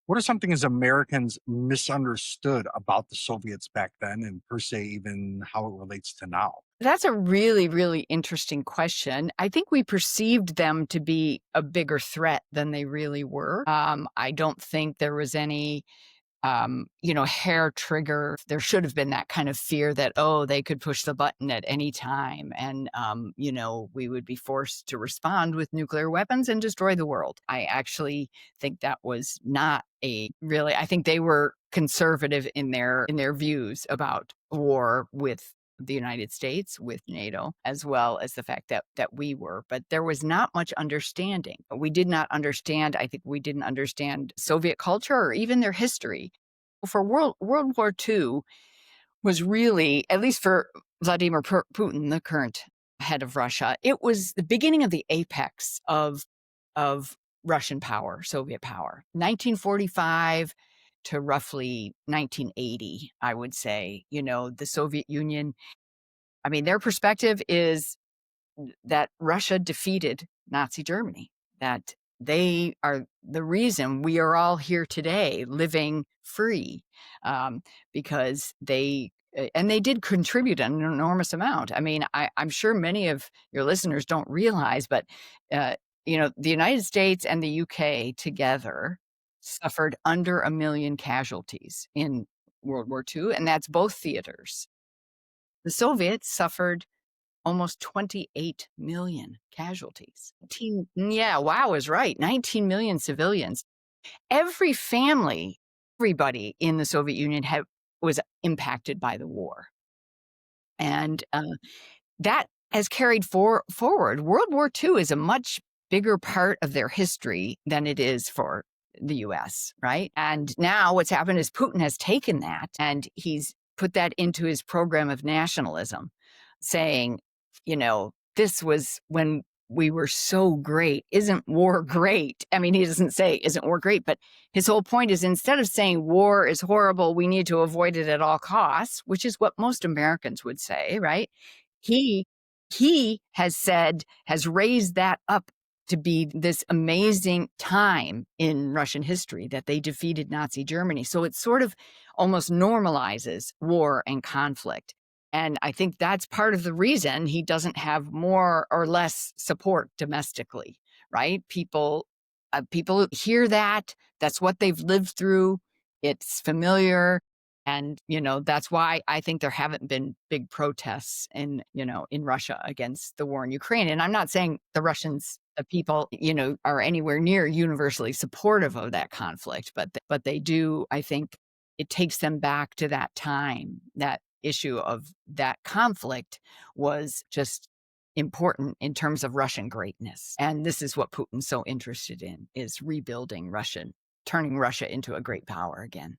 What are some things Americans misunderstood about the Soviets back then, and per se, even how it relates to now? That's a really, really interesting question. I think we perceived them to be a bigger threat than they really were. I don't think there was any hair trigger. There should have been that kind of fear that, oh, they could push the button at any time and, we would be forced to respond with nuclear weapons and destroy the world. I actually think that was not I think they were conservative in their views about war with the United States, with NATO, as well as the fact that we were. But there was not much understanding. We did not understand, I think we didn't understand Soviet culture or even their history. For World War II was really, at least for Vladimir Putin, the current head of Russia, it was the beginning of the apex of Russian power, Soviet power. 1945 to roughly 1980, I would say, the Soviet Union, I mean, their perspective is that Russia defeated Nazi Germany, that they are the reason we are all here today living free, because and they did contribute an enormous amount. I mean, I'm sure many of your listeners don't realize, but the United States and the UK together suffered under 1 million casualties in World War II, and that's both theaters. The Soviets suffered almost 28 million casualties. Yeah, wow is right. 19 million civilians. Every family, everybody in the Soviet Union was impacted by the war. And that has carried forward. World War II is a much bigger part of their history than it is for the US, right? And now what's happened is Putin has taken that and he's put that into his program of nationalism, saying, this was when we were so great. Isn't war great? I mean, he doesn't say, isn't war great? But his whole point is, instead of saying war is horrible, we need to avoid it at all costs, which is what most Americans would say, right? He has raised that up to be this amazing time in Russian history that they defeated Nazi Germany. So it sort of almost normalizes war and conflict. And I think that's part of the reason he doesn't have more or less support domestically, right? People hear that. That's what they've lived through. It's familiar. And, that's why I think there haven't been big protests in Russia against the war in Ukraine. And I'm not saying the people, are anywhere near universally supportive of that conflict, but they do, I think it takes them back to that time. That issue of that conflict was just important in terms of Russian greatness. And this is what Putin's so interested in, is rebuilding turning Russia into a great power again.